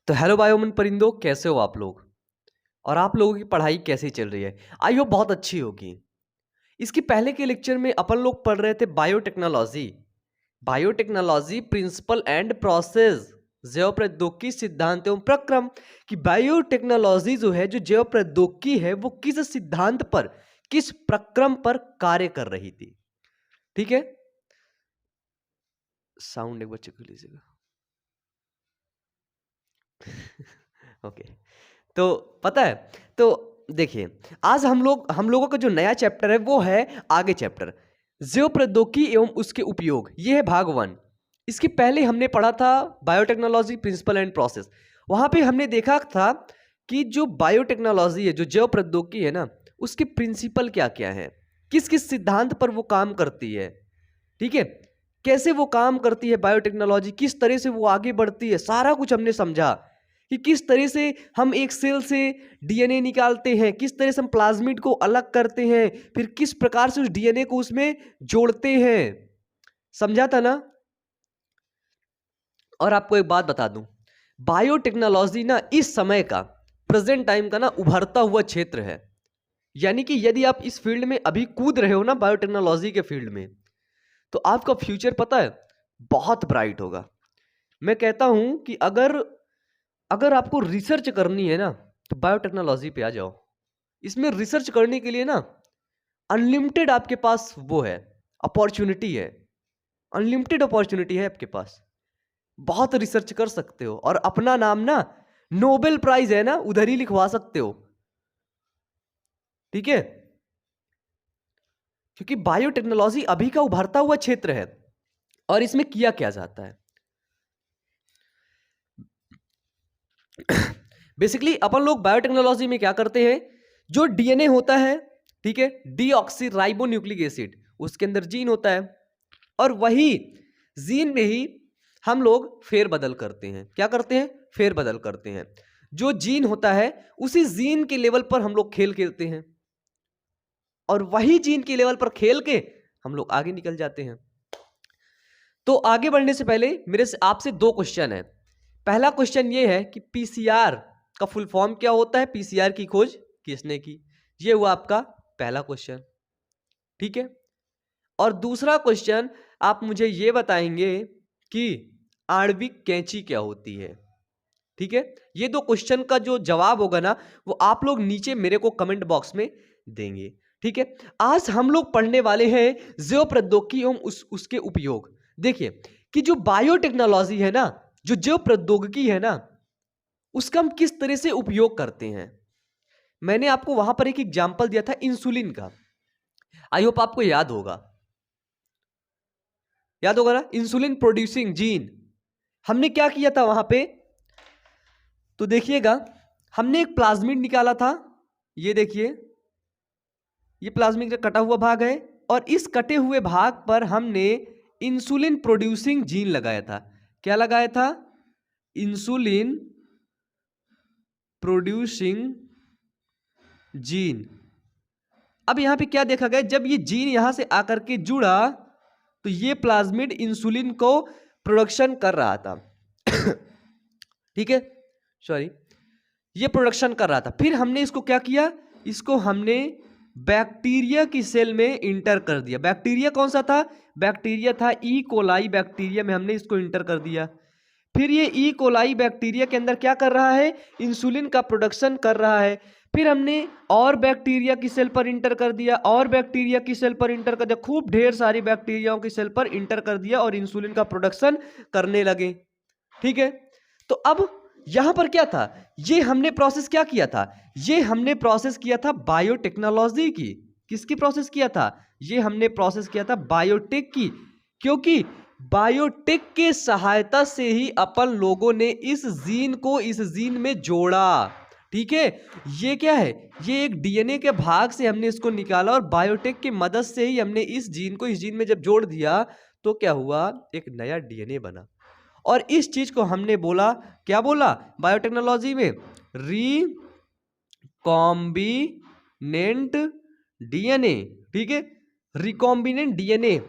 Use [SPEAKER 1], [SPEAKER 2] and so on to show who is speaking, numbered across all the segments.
[SPEAKER 1] तो हेलो बायोमन परिंदों, कैसे हो आप लोग। और आप लोगों की पढ़ाई कैसी चल रही है। आई होप बहुत अच्छी होगी। इसके पहले के लेक्चर में अपन लोग पढ़ रहे थे biotechnology. Biotechnology principle and process, जैव प्रौद्योगिकी सिद्धांत एवं प्रक्रम। कि बायोटेक्नोलॉजी जो है, जो जैव प्रौद्योगिकी है, वो किस सिद्धांत पर, किस प्रक्रम पर कार्य कर रही थी। ठीक है, साउंड एक बार चेक कर लीजिएगा। ओके तो पता है, तो देखिए, आज हम लोगों का जो नया चैप्टर है वो है आगे चैप्टर जैव प्रौद्योगिकी एवं उसके उपयोग। ये है भाग 1। इसके पहले हमने पढ़ा था बायोटेक्नोलॉजी प्रिंसिपल एंड प्रोसेस। वहां पे हमने देखा था कि जो बायोटेक्नोलॉजी है, जो जैव प्रौद्योगिकी है ना, उसके प्रिंसिपल क्या क्या है, किस किस सिद्धांत पर वो काम करती है। ठीक है, कैसे वो काम करती है बायोटेक्नोलॉजी, किस तरह से वो आगे बढ़ती है, सारा कुछ हमने समझा। कि किस तरह से हम एक सेल से डीएनए निकालते हैं, किस तरह से हम प्लाज्मिड को अलग करते हैं, फिर किस प्रकार से उस डीएनए को उसमें जोड़ते हैं। समझा था ना। और आपको एक बात बता दूं, बायोटेक्नोलॉजी ना इस समय का, प्रेजेंट टाइम का ना उभरता हुआ क्षेत्र है। यानी कि यदि आप इस फील्ड में अभी कूद रहे हो ना, बायोटेक्नोलॉजी के फील्ड में, तो आपका फ्यूचर पता है बहुत ब्राइट होगा। मैं कहता हूं कि अगर आपको रिसर्च करनी है ना, तो बायोटेक्नोलॉजी पे आ जाओ। इसमें रिसर्च करने के लिए ना अनलिमिटेड आपके पास वो है, अपॉर्चुनिटी है। अनलिमिटेड अपॉर्चुनिटी है आपके पास, बहुत रिसर्च कर सकते हो और अपना नाम ना, नोबेल प्राइज है ना, उधर ही लिखवा सकते हो। ठीक है, क्योंकि बायोटेक्नोलॉजी अभी का उभरता हुआ क्षेत्र है। और इसमें किया क्या जाता है, बेसिकली अपन लोग बायोटेक्नोलॉजी में क्या करते हैं, जो डीएनए होता है, ठीक है, डीऑक्सी राइबो न्यूक्लिक एसिड, उसके अंदर जीन होता है। और वही जीन में ही हम लोग फेरबदल करते हैं। क्या करते हैं, फेरबदल करते हैं। जो जीन होता है उसी जीन के लेवल पर हम लोग खेल खेलते हैं, और वही जीन के लेवल पर खेल के हम लोग आगे निकल जाते हैं। तो आगे बढ़ने से पहले मेरे से आपसे 2 क्वेश्चन है। पहला क्वेश्चन ये है कि पीसीआर का फुल फॉर्म क्या होता है, पीसीआर की खोज किसने की। ये हुआ आपका पहला क्वेश्चन। ठीक है, और दूसरा क्वेश्चन, आप मुझे ये बताएंगे कि आणविक कैंची क्या होती है। ठीक है, ये 2 क्वेश्चन का जो जवाब होगा ना, वो आप लोग नीचे मेरे को कमेंट बॉक्स में देंगे। ठीक है, आज हम लोग पढ़ने वाले हैं जैव प्रौद्योगिकी एवं उसके उपयोग। देखिए कि जो बायोटेक्नोलॉजी है ना, जो जैव प्रौद्योगिकी है ना, उसका हम किस तरह से उपयोग करते हैं। मैंने आपको वहां पर एक एग्जांपल दिया था इंसुलिन का, आई होप आपको याद होगा। याद होगा ना, इंसुलिन प्रोड्यूसिंग जीन। हमने क्या किया था वहां पे, तो देखिएगा, हमने एक प्लाज्मिड निकाला था। ये देखिए, ये प्लाज्मिड का कटा हुआ भाग है, और इस कटे हुए भाग पर हमने इंसुलिन प्रोड्यूसिंग जीन लगाया था। क्या लगाया था, इंसुलिन प्रोड्यूसिंग जीन। अब यहां पे क्या देखा गया, जब ये जीन यहां से आकर के जुड़ा, तो ये प्लाज्मिड इंसुलिन को प्रोडक्शन कर रहा था। ठीक है, सॉरी, ये प्रोडक्शन कर रहा था। फिर हमने इसको क्या किया, इसको हमने बैक्टीरिया की सेल में इंटर कर दिया। बैक्टीरिया कौन सा था, बैक्टीरिया था ई कोलाई बैक्टीरिया में हमने इसको इंटर कर दिया। फिर ये ई कोलाई बैक्टीरिया के अंदर क्या कर रहा है, इंसुलिन का प्रोडक्शन कर रहा है। फिर हमने और बैक्टीरिया की सेल पर इंटर कर दिया, और बैक्टीरिया की सेल पर इंटर कर दिया, खूब ढेर सारी बैक्टीरियाओं की सेल पर इंटर कर दिया, और इंसुलिन का प्रोडक्शन करने लगे। ठीक है, तो अब यहां पर क्या था, ये हमने प्रोसेस क्या किया था, ये हमने प्रोसेस किया था बायोटेक्नोलॉजी की। किसकी प्रोसेस किया था, ये हमने प्रोसेस किया था बायोटेक की। क्योंकि बायोटेक के सहायता से ही अपन लोगों ने इस जीन को इस जीन में जोड़ा। ठीक है, ये क्या है, ये एक डीएनए के भाग से हमने इसको निकाला, और बायोटेक की मदद से ही हमने इस जीन को इस जीन में जब जोड़ दिया, तो क्या हुआ, एक नया डीएनए बना। और इस चीज को हमने बोला, क्या बोला बायोटेक्नोलॉजी में, रिकॉम्बिनेंट डीएनए। ठीक है, रिकॉम्बिनेंट डीएनए।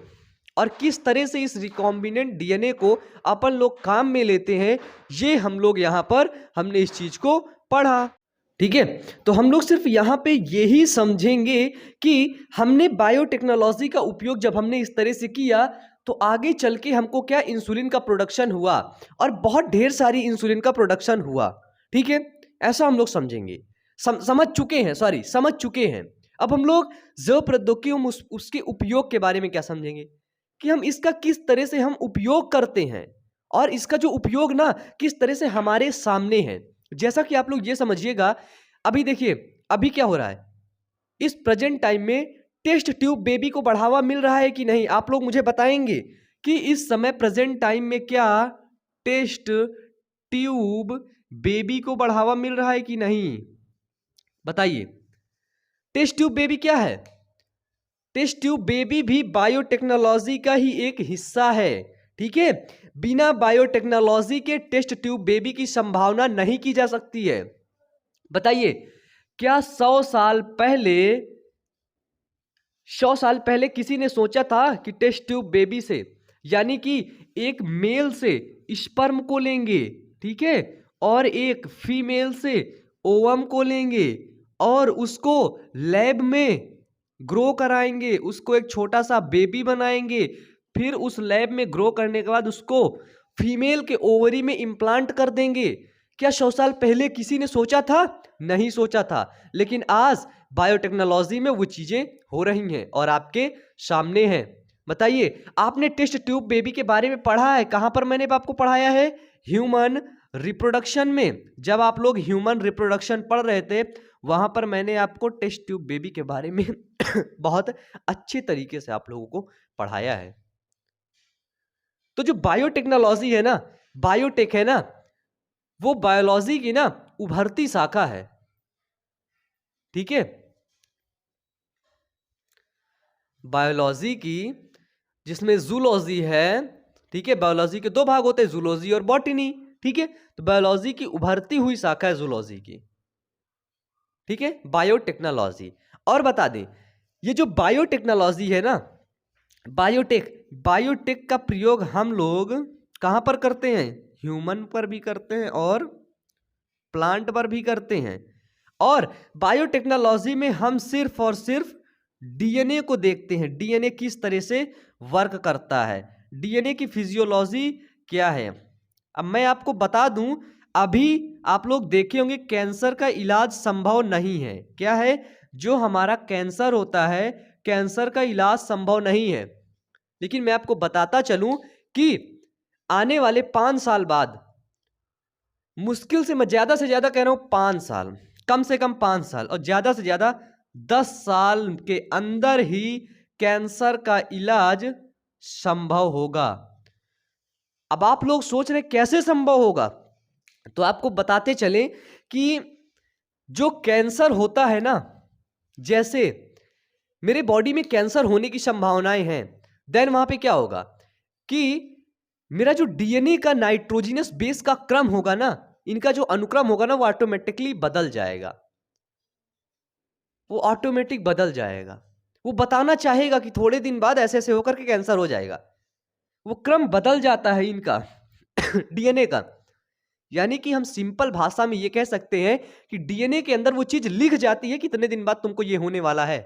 [SPEAKER 1] और किस तरह से इस रिकॉम्बिनेंट डीएनए को अपन लोग काम में लेते हैं, ये हम लोग यहाँ पर हमने इस चीज को पढ़ा। ठीक है, तो हम लोग सिर्फ यहाँ पे यही समझेंगे कि हमने बायोटेक्नोलॉजी का उपयोग जब हमने इस तरह से किया तो आगे चल के हमको क्या इंसुलिन का प्रोडक्शन हुआ, और बहुत ढेर सारी इंसुलिन का प्रोडक्शन हुआ। ठीक है, ऐसा हम लोग समझेंगे, समझ चुके हैं। अब हम लोग जैव प्रौद्योगिकी उसके उपयोग के बारे में क्या समझेंगे कि हम इसका किस तरह से हम उपयोग करते हैं, और इसका जो उपयोग ना किस तरह से हमारे सामने है। जैसा कि आप लोग ये समझिएगा, अभी देखिए अभी क्या हो रहा है, इस प्रेजेंट टाइम में टेस्ट ट्यूब बेबी को बढ़ावा मिल रहा है कि नहीं, आप लोग मुझे बताएंगे कि इस समय प्रेजेंट टाइम में क्या टेस्ट ट्यूब बेबी को बढ़ावा मिल रहा है कि नहीं, बताइए। टेस्ट ट्यूब बेबी क्या है? टेस्ट ट्यूब बेबी भी बायोटेक्नोलॉजी का ही एक हिस्सा है। ठीक है, बिना बायोटेक्नोलॉजी के टेस्ट ट्यूब बेबी की संभावना नहीं की जा सकती है। बताइए, क्या 100 साल पहले किसी ने सोचा था कि टेस्ट ट्यूब बेबी से, यानी कि एक मेल से स्पर्म को लेंगे, ठीक है, और एक फीमेल से ओवम को लेंगे और उसको लैब में ग्रो कराएंगे, उसको एक छोटा सा बेबी बनाएंगे, फिर उस लैब में ग्रो करने के बाद उसको फीमेल के ओवरी में इम्प्लांट कर देंगे? क्या 100 साल पहले किसी ने सोचा था? नहीं सोचा था, लेकिन आज बायोटेक्नोलॉजी में वो चीजें हो रही हैं और आपके सामने हैं। बताइए, आपने टेस्ट ट्यूब बेबी के बारे में पढ़ा है? कहां पर मैंने आपको पढ़ाया है? ह्यूमन रिप्रोडक्शन में। जब आप लोग ह्यूमन रिप्रोडक्शन पढ़ रहे थे, वहां पर मैंने आपको टेस्ट ट्यूब बेबी के बारे में बहुत अच्छे तरीके से आप लोगों को पढ़ाया है। तो जो बायोटेक्नोलॉजी है ना, बायोटेक है ना, वो बायोलॉजी की ना उभरती शाखा है। ठीक है, बायोलॉजी की, जिसमें जूलॉजी है। ठीक है, बायोलॉजी के दो भाग होते हैं, जूलॉजी और बॉटनी। ठीक है, तो बायोलॉजी की उभरती हुई शाखा है जूलॉजी की। ठीक है, बायोटेक्नोलॉजी। और बता दें, ये जो बायोटेक्नोलॉजी है ना, बायोटेक का प्रयोग हम लोग कहां पर करते हैं? ह्यूमन पर भी करते हैं और प्लांट पर भी करते हैं। और बायोटेक्नोलॉजी में हम सिर्फ और सिर्फ डीएनए को देखते हैं, डीएनए किस तरह से वर्क करता है, डीएनए की फिजियोलॉजी क्या है। अब मैं आपको बता दूं, अभी आप लोग देखे होंगे कैंसर का इलाज संभव नहीं है। क्या है? जो हमारा कैंसर होता है, कैंसर का इलाज संभव नहीं है। लेकिन मैं आपको बताता चलूं कि आने वाले 5 साल बाद, मुश्किल से, मैं ज्यादा से ज्यादा कह रहा हूं 5 साल, कम से कम 5 साल और ज्यादा से ज्यादा 10 साल के अंदर ही कैंसर का इलाज संभव होगा। अब आप लोग सोच रहे कैसे संभव होगा, तो आपको बताते चले कि जो कैंसर होता है ना, जैसे मेरे बॉडी में कैंसर होने की संभावनाएं हैं, देन वहां पे क्या होगा कि मेरा जो डीएनए का नाइट्रोजनस बेस का क्रम होगा ना, इनका जो अनुक्रम होगा ना, वो ऑटोमेटिकली बदल जाएगा, वो ऑटोमेटिक बदल जाएगा। वो बताना चाहेगा कि थोड़े दिन बाद ऐसे ऐसे होकर के कैंसर हो जाएगा, वो क्रम बदल जाता है इनका डीएनए का। यानी कि हम सिंपल भाषा में ये कह सकते हैं कि डीएनए के अंदर वो चीज लिख जाती है कि इतने दिन बाद तुमको ये होने वाला है।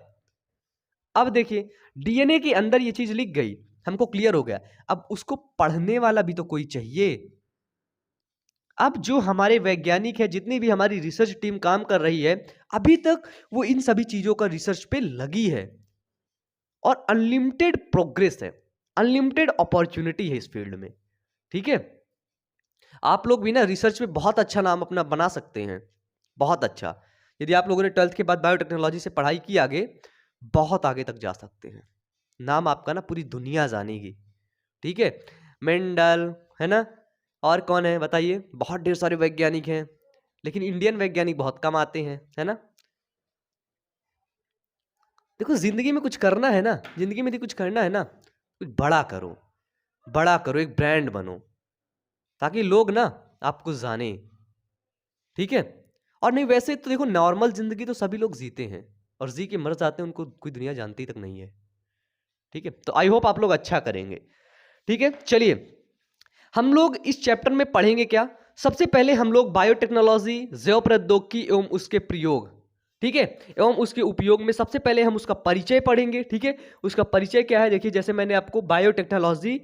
[SPEAKER 1] अब देखिए, डीएनए के अंदर ये चीज लिख गई, हमको क्लियर हो गया। अब उसको पढ़ने वाला भी तो कोई चाहिए। अब जो हमारे वैज्ञानिक है, जितनी भी हमारी रिसर्च टीम काम कर रही है, अभी तक वो इन सभी चीजों का रिसर्च पे लगी है और अनलिमिटेड प्रोग्रेस है, अनलिमिटेड अपॉर्चुनिटी है इस फील्ड में। ठीक है, आप लोग भी ना रिसर्च में बहुत अच्छा नाम अपना बना सकते हैं, बहुत अच्छा। यदि आप लोगों ने 12th के बाद बायोटेक्नोलॉजी से पढ़ाई की, आगे बहुत आगे तक जा सकते हैं, नाम आपका ना पूरी दुनिया जानेगी। ठीक है, मेंडल है ना, और कौन है बताइए, बहुत ढेर सारे वैज्ञानिक हैं, लेकिन इंडियन वैज्ञानिक बहुत कम आते हैं, है ना। देखो, जिंदगी में कुछ करना है ना, जिंदगी में यदि कुछ करना है ना, कुछ बड़ा करो, बड़ा करो, एक ब्रांड बनो, ताकि लोग ना आपको जाने। ठीक है, और नहीं वैसे तो देखो, नॉर्मल जिंदगी तो सभी लोग जीते हैं और जी के मर जाते हैं, उनको कोई दुनिया जानती तक नहीं है। ठीक है, तो आई होप आप लोग अच्छा करेंगे। ठीक है, चलिए हम लोग इस चैप्टर में पढ़ेंगे क्या। सबसे पहले हम लोग बायोटेक्नोलॉजी, जैव प्रौद्योगिकी एवं उसके प्रयोग, ठीक है, एवं उसके उपयोग में सबसे पहले हम उसका परिचय पढ़ेंगे। ठीक है, उसका परिचय क्या है, देखिए जैसे मैंने आपको बायोटेक्नोलॉजी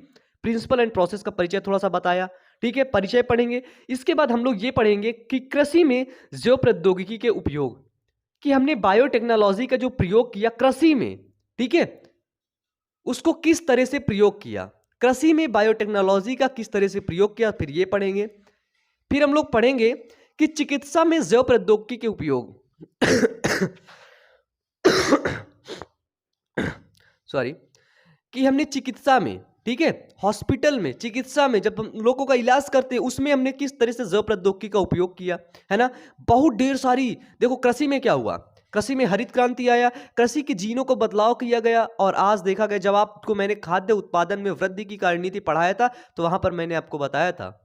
[SPEAKER 1] प्रिंसिपल एंड प्रोसेस का परिचय थोड़ा सा बताया। ठीक है, परिचय पढ़ेंगे। इसके बाद हम लोग ये पढ़ेंगे कि कृषि में जैव प्रौद्योगिकी के उपयोग, कि हमने बायोटेक्नोलॉजी का जो प्रयोग किया कृषि में, ठीक है, उसको किस तरह से प्रयोग किया, कृषि में बायोटेक्नोलॉजी का किस तरह से प्रयोग किया, फिर ये पढ़ेंगे। फिर हम लोग पढ़ेंगे कि चिकित्सा में जैव प्रौद्योगिकी के उपयोग सॉरी, कि हमने चिकित्सा में, ठीक है, हॉस्पिटल में, चिकित्सा में जब हम लोगों का इलाज करते हैं उसमें हमने किस तरह से जैव प्रौद्योगिकी का उपयोग किया, है ना। बहुत ढेर सारी, देखो कृषि में क्या हुआ, कृषि में हरित क्रांति आया, कृषि के जीनों को बदलाव किया गया, और आज देखा गया, जब आपको मैंने खाद्य उत्पादन में वृद्धि की कार्यनीति पढ़ाया था तो वहां पर मैंने आपको बताया था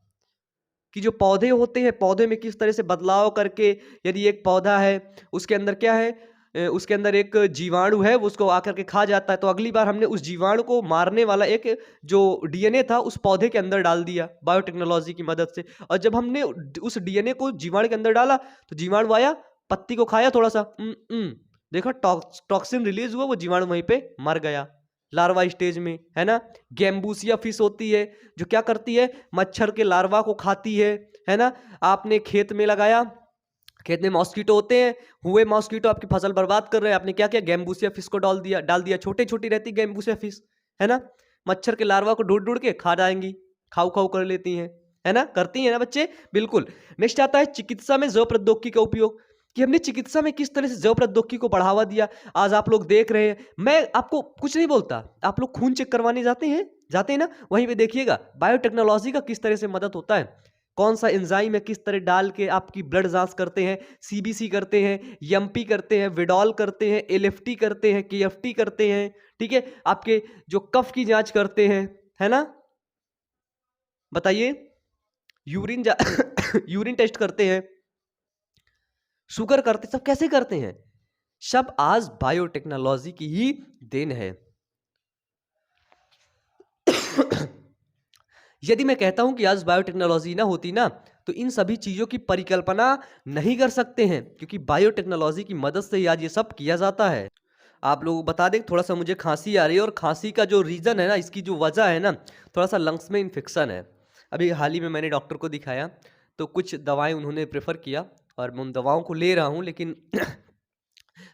[SPEAKER 1] कि जो पौधे होते हैं, पौधे में किस तरह से बदलाव करके, यदि एक पौधा है उसके अंदर क्या है, उसके अंदर एक जीवाणु है, वो उसको आकर के खा जाता है, तो अगली बार हमने उस जीवाणु को मारने वाला एक जो डीएनए था उस पौधे के अंदर डाल दिया बायोटेक्नोलॉजी की मदद से। और जब हमने उस डीएनए को जीवाणु के अंदर डाला तो जीवाणु आया, पत्ती को खाया थोड़ा सा, देखा टॉक्सिन रिलीज हुआ, वो जीवाणु वहीं पे मर गया लार्वा स्टेज में, है ना। गैम्बूसिया फिश होती है जो क्या करती है, मच्छर के लार्वा को खाती है ना। आपने खेत में लगाया, खेत में मॉस्किटो होते हैं, हुए मॉस्किटो आपकी फसल बर्बाद कर रहे हैं, आपने क्या किया, गैम्बूसिया फिश को डाल दिया, छोटे छोटी रहती गैम्बूसिया फिश, है ना, मच्छर के लार्वा को ढूंढ ढूंढ के खा जाएंगी, खाऊ खाऊ कर लेती हैं, है ना, करती हैं ना बच्चे, बिल्कुल। नेक्स्ट आता है चिकित्सा में जैव प्रौद्योगिकी का उपयोग, कि हमने चिकित्सा में किस तरह से जैव प्रौद्योगिकी को बढ़ावा दिया। आज आप लोग देख रहे हैं, मैं आपको कुछ नहीं बोलता, आप लोग खून चेक करवाने जाते हैं ना, वहीं पे देखिएगा बायोटेक्नोलॉजी का किस तरह से मदद होता है, कौन सा एंजाइम है, किस तरह डाल के आपकी ब्लड जांच करते हैं, सीबीसी करते हैं, एमपी करते हैं, विडॉल करते हैं, एलएफटी करते हैं, केएफटी करते हैं, ठीक है, आपके जो कफ की जांच करते हैं, है ना, बताइए, यूरिन यूरिन टेस्ट करते हैं, शुगर करते, सब कैसे करते हैं, सब आज बायोटेक्नोलॉजी की ही देन है। यदि मैं कहता हूं कि आज बायोटेक्नोलॉजी ना होती ना तो इन सभी चीजों की परिकल्पना नहीं कर सकते हैं, क्योंकि बायोटेक्नोलॉजी की मदद से ही आज ये सब किया जाता है। आप लोगों को बता दें, थोड़ा सा मुझे खांसी आ रही है, और खांसी का जो रीजन है ना, इसकी जो वजह है ना, थोड़ा सा लंग्स में इन्फेक्शन है। अभी हाल ही में मैंने डॉक्टर को दिखाया तो कुछ दवाएं उन्होंने प्रेफर किया और मैं उन दवाओं को ले रहा हूं, लेकिन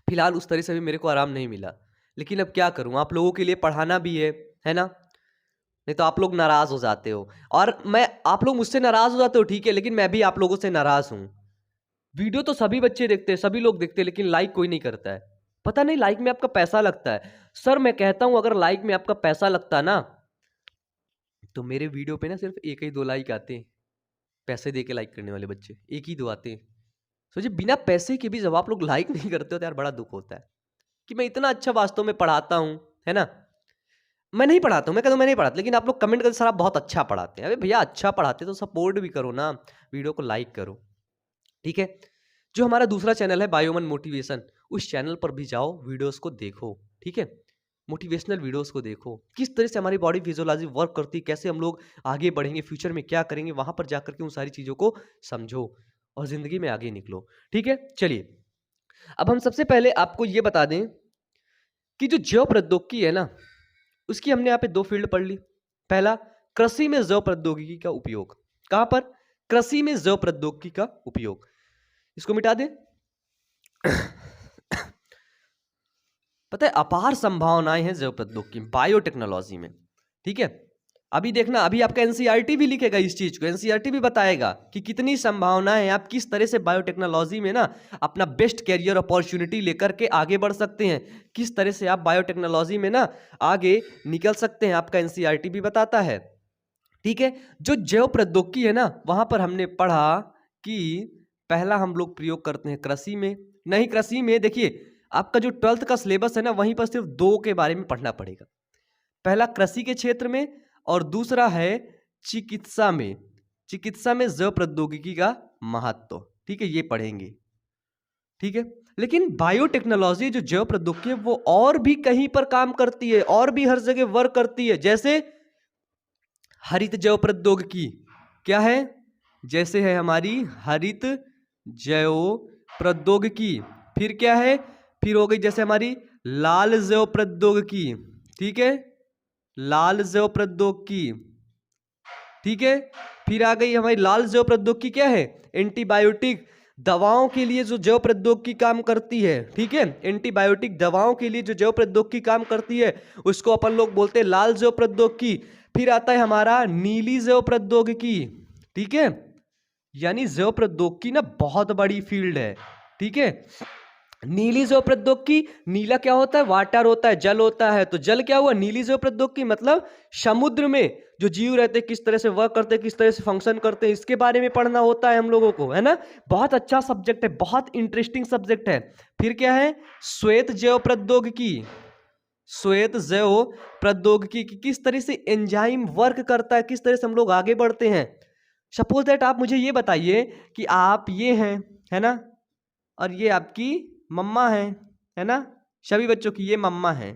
[SPEAKER 1] फिलहाल उस तरह से भी मेरे को आराम नहीं मिला। लेकिन अब क्या करूं, आप लोगों के लिए पढ़ाना भी है ना, नहीं तो आप लोग नाराज हो जाते हो, और मैं, आप लोग मुझसे नाराज हो जाते हो, ठीक है, लेकिन मैं भी आप लोगों से नाराज हूं। वीडियो तो सभी बच्चे देखते हैं, सभी लोग देखते हैं, लेकिन लाइक कोई नहीं करता है। पता नहीं, लाइक में आपका पैसा लगता है। सर मैं कहता हूं, अगर लाइक में आपका पैसा लगता ना तो मेरे वीडियो पे ना सिर्फ एक ही दो लाइक आते हैं, पैसे दे के लाइक करने वाले बच्चे एक ही दो आते हैं। सोचिए, बिना पैसे के भी जब आप लोग लाइक नहीं करते हो तो यार बड़ा दुख होता है कि मैं इतना अच्छा वास्तव में पढ़ाता हूं, है ना। मैं नहीं पढ़ाता हूं, मैं कहता हूं मैं नहीं पढ़ाता, लेकिन आप लोग कमेंट करते सर आप बहुत अच्छा पढ़ाते हैं। अरे भैया, अच्छा पढ़ाते तो सपोर्ट भी करो ना, वीडियो को लाइक करो, ठीक है। जो हमारा दूसरा चैनल है बायोमन मोटिवेशन, उस चैनल पर भी जाओ, वीडियोस को देखो, ठीक है, मोटिवेशनल वीडियोस को देखो, किस तरह से हमारी बॉडी फिजियोलॉजी वर्क करती है, कैसे हम लोग आगे बढ़ेंगे, फ्यूचर में क्या करेंगे, वहां पर जाकर के उन सारी चीजों को समझो और जिंदगी में आगे निकलो, ठीक है। चलिए, अब हम सबसे पहले आपको यह बता दें कि जो जैव प्रौद्योगिकी है ना, उसकी हमने यहाँ पे दो फील्ड पढ़ ली। पहला, कृषि में जैव प्रौद्योगिकी का उपयोग, कहां पर, कृषि में जैव प्रौद्योगिकी का उपयोग, इसको मिटा दे। पता है, अपार संभावनाएं हैं जैव प्रौद्योगिकी बायोटेक्नोलॉजी में, ठीक है। अभी देखना, अभी आपका एनसीईआरटी भी लिखेगा इस चीज को, एनसीईआरटी भी बताएगा कि कितनी संभावनाएं, आप किस तरह से बायोटेक्नोलॉजी में ना अपना बेस्ट कैरियर अपॉर्चुनिटी लेकर के आगे बढ़ सकते हैं, किस तरह से आप बायोटेक्नोलॉजी में ना आगे निकल सकते हैं, आपका एनसीईआरटी भी बताता है, ठीक है। जो जैव प्रौद्योगिकी है ना, वहां पर हमने पढ़ा कि पहला हम लोग प्रयोग करते हैं कृषि में, नहीं कृषि में देखिए आपका जो 12th का सिलेबस है ना, वहीं पर सिर्फ दो के बारे में पढ़ना पड़ेगा। पहला कृषि के क्षेत्र में, और दूसरा है चिकित्सा में, चिकित्सा में जैव प्रौद्योगिकी का महत्व, ठीक है, ये पढ़ेंगे, ठीक है। लेकिन बायोटेक्नोलॉजी जो जैव प्रौद्योगिकी है वो और भी कहीं पर काम करती है, और भी हर जगह वर्क करती है। जैसे हरित जैव प्रौद्योगिकी क्या है, जैसे है हमारी हरित जैव प्रौद्योगिकी। फिर क्या है, फिर हो गई जैसे हमारी लाल जैव प्रौद्योगिकी, ठीक है, लाल जैव प्रौद्योगिकी, ठीक है। फिर आ गई हमारी लाल जैव प्रौद्योगिकी क्या है, एंटीबायोटिक दवाओं के लिए जो जैव प्रौद्योगिकी काम करती है, ठीक है, एंटीबायोटिक दवाओं के लिए जो जैव प्रौद्योगिकी काम करती है उसको अपन लोग बोलते हैं लाल जैव प्रौद्योगिकी। फिर आता है हमारा नीली जैव प्रौद्योगिकी, ठीक है, यानी जैव प्रौद्योगिकी ना बहुत बड़ी फील्ड है, ठीक है। नीली जैव प्रौद्योगिकी, नीला क्या होता है, वाटर होता है, जल होता है, तो जल क्या हुआ, नीली जैव प्रौद्योगिकी, मतलब समुद्र में जो जीव रहते हैं किस तरह से वर्क करते हैं, किस तरह से फंक्शन करते हैं, इसके बारे में पढ़ना होता है हम लोगों को, है ना। बहुत अच्छा सब्जेक्ट है, बहुत इंटरेस्टिंग सब्जेक्ट है। फिर क्या है, श्वेत जैव प्रौद्योगिकी, श्वेत जैव प्रौद्योगिकी की किस तरह से एंजाइम वर्क करता है, किस तरह से हम लोग आगे बढ़ते हैं। सपोज दैट आप मुझे ये बताइए कि आप ये हैं, है ना, और ये आपकी मम्मा है ना, सभी बच्चों की ये मम्मा है,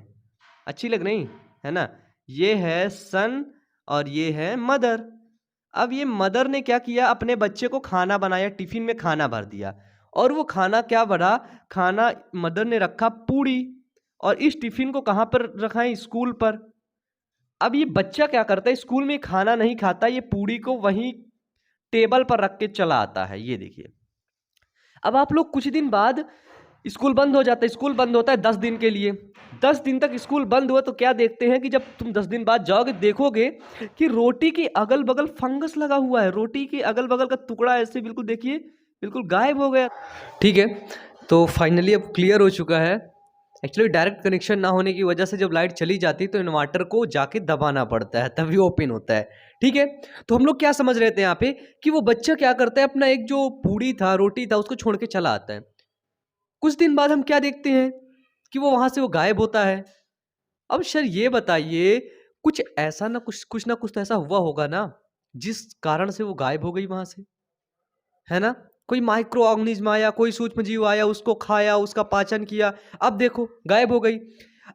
[SPEAKER 1] अच्छी लग रही है ना, ये है सन और ये है मदर। अब ये मदर ने क्या किया, अपने बच्चे को खाना बनाया, टिफिन में खाना भर दिया, और वो खाना क्या भरा, खाना मदर ने रखा पूड़ी, और इस टिफिन को कहाँ पर रखा है, स्कूल पर। अब ये बच्चा क्या करता है, स्कूल में खाना नहीं खाता, ये पूड़ी को वहीं टेबल पर रख के चला आता है, ये देखिए। अब आप लोग कुछ दिन बाद स्कूल बंद हो जाता है, स्कूल बंद होता है 10 दिन के लिए, 10 दिन तक स्कूल बंद हुआ, तो क्या देखते हैं कि जब तुम 10 दिन बाद जाओगे देखोगे कि रोटी के अगल बगल फंगस लगा हुआ है, रोटी के अगल बगल का टुकड़ा ऐसे बिल्कुल देखिए बिल्कुल गायब हो गया, ठीक है। तो फाइनली अब क्लियर हो चुका है। एक्चुअली डायरेक्ट कनेक्शन ना होने की वजह से जब लाइट चली जाती है तो इन्वर्टर को जाके दबाना पड़ता है, तभी ओपन होता है, ठीक है। तो हम लोग क्या समझ रहे थे यहाँ पे कि वो बच्चा क्या करता है, अपना एक जो पूड़ी था, रोटी था, उसको छोड़ के चला आता है। कुछ दिन बाद हम क्या देखते हैं कि वो वहां से वो गायब होता है। अब सर ये बताइए, कुछ ऐसा ना कुछ ना कुछ तो ऐसा हुआ होगा ना जिस कारण से वो गायब हो गई वहां से, है ना। कोई माइक्रो ऑर्गेनिज्म आया, कोई सूक्ष्म जीव आया, उसको खाया, उसका पाचन किया, अब देखो गायब हो गई।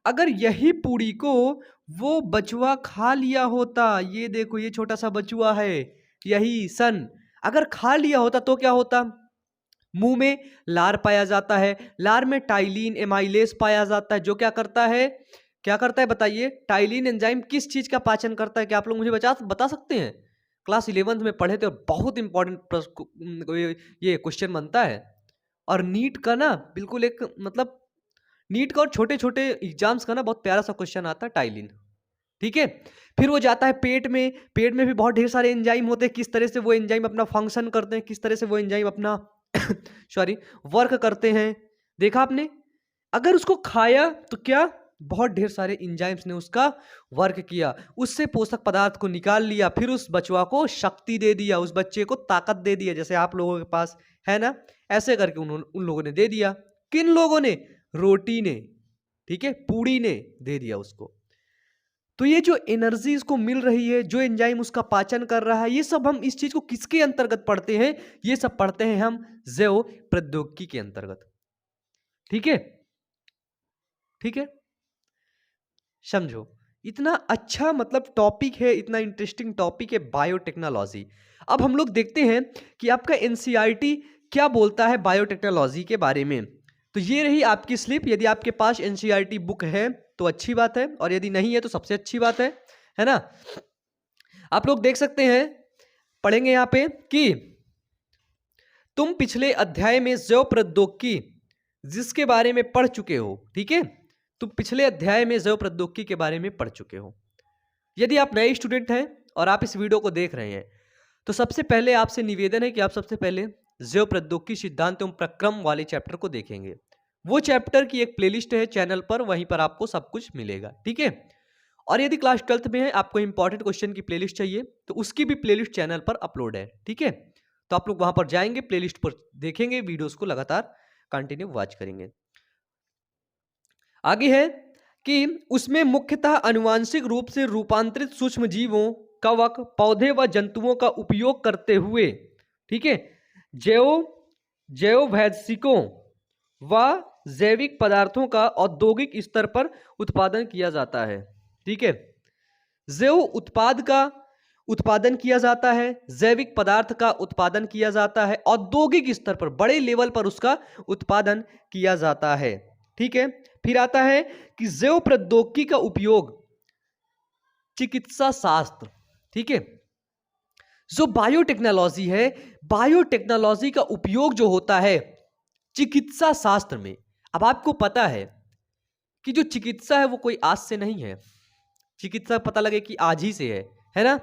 [SPEAKER 1] अगर यही पूड़ी को वो बचुआ खा लिया होता, ये देखो ये छोटा सा बचुआ है, यही सन अगर खा लिया होता तो क्या होता, मुंह में लार पाया जाता है, लार में टाइलिन एमाइलेज पाया जाता है, जो क्या करता है बताइए, टाइलिन एंजाइम किस चीज का पाचन करता है, क्या आप लोग मुझे बता सकते हैं। क्लास 11th में पढ़े थे और बहुत इंपॉर्टेंट ये क्वेश्चन बनता है, और नीट का ना बिल्कुल एक मतलब नीट का और छोटे छोटे एग्जाम्स का ना बहुत प्यारा सा क्वेश्चन आता है टाइलिन, ठीक है। फिर वो जाता है पेट में, पेट में भी बहुत ढेर सारे एंजाइम होते हैं, किस तरह से वो एंजाइम अपना फंक्शन करते हैं, किस तरह से वो एंजाइम अपना सॉरी वर्क करते हैं, देखा आपने। अगर उसको खाया तो क्या, बहुत ढेर सारे एंजाइम्स ने उसका वर्क किया, उससे पोषक पदार्थ को निकाल लिया, फिर उस बचवा को शक्ति दे दिया, उस बच्चे को ताकत दे दिया, जैसे आप लोगों के पास है ना, ऐसे करके उन लोगों ने दे दिया। किन लोगों ने, रोटी ने, ठीक है, पूड़ी ने दे दिया उसको। तो ये जो एनर्जी इसको मिल रही है, जो एंजाइम उसका पाचन कर रहा है, ये सब हम इस चीज को किसके अंतर्गत पढ़ते हैं, ये सब पढ़ते हैं हम जैव प्रौद्योगिकी के अंतर्गत, ठीक है, ठीक है। समझो, इतना अच्छा मतलब टॉपिक है, इतना इंटरेस्टिंग टॉपिक है बायोटेक्नोलॉजी। अब हम लोग देखते हैं कि आपका एनसीईआरटी क्या बोलता है बायोटेक्नोलॉजी के बारे में। तो ये रही आपकी स्लिप, यदि आपके पास एनसीईआरटी बुक है तो अच्छी बात है, और यदि नहीं है तो सबसे अच्छी बात है ना। आप लोग देख सकते हैं, पढ़ेंगे यहां पे कि तुम पिछले अध्याय में जैव प्रौद्योगिकी जिसके बारे में पढ़ चुके हो, ठीक है, तुम पिछले अध्याय में जैव प्रौद्योगिकी के बारे में पढ़ चुके हो। यदि आप नए स्टूडेंट हैं और आप इस वीडियो को देख रहे हैं तो सबसे पहले आपसे निवेदन है कि आप सबसे पहले जैव प्रौद्योगिकी सिद्धांत एवं प्रक्रम वाले चैप्टर को देखेंगे। वो चैप्टर की एक प्लेलिस्ट है चैनल पर, वहीं पर आपको सब कुछ मिलेगा, ठीक है। और यदि क्लास 12th में है, आपको इंपॉर्टेंट क्वेश्चन की प्लेलिस्ट चाहिए तो उसकी भी प्लेलिस्ट चैनल पर अपलोड है, ठीक है। तो आप लोग वहां पर जाएंगे, प्लेलिस्ट पर देखेंगे, वीडियोस को लगातार कंटिन्यू वॉच करेंगे। आगे है कि उसमें मुख्यतः आनुवांशिक रूप से रूपांतरित सूक्ष्म जीवों, कवक, पौधे व जंतुओं का उपयोग करते हुए, ठीक है, जैव वैधसिकों व जैविक पदार्थों का औद्योगिक स्तर पर उत्पादन किया जाता है। ठीक है, जैव उत्पाद का उत्पादन किया जाता है, जैविक पदार्थ का उत्पादन किया जाता है, औद्योगिक स्तर पर बड़े लेवल पर उसका उत्पादन किया जाता है। ठीक है, फिर आता है कि जैव प्रौद्योगिकी का उपयोग चिकित्सा शास्त्र। ठीक है, जो बायोटेक्नोलॉजी है, बायोटेक्नोलॉजी का उपयोग जो होता है चिकित्सा शास्त्र में। अब आपको पता है कि जो चिकित्सा है वो कोई आज से नहीं है। चिकित्सा पता लगे कि आज ही से है ना।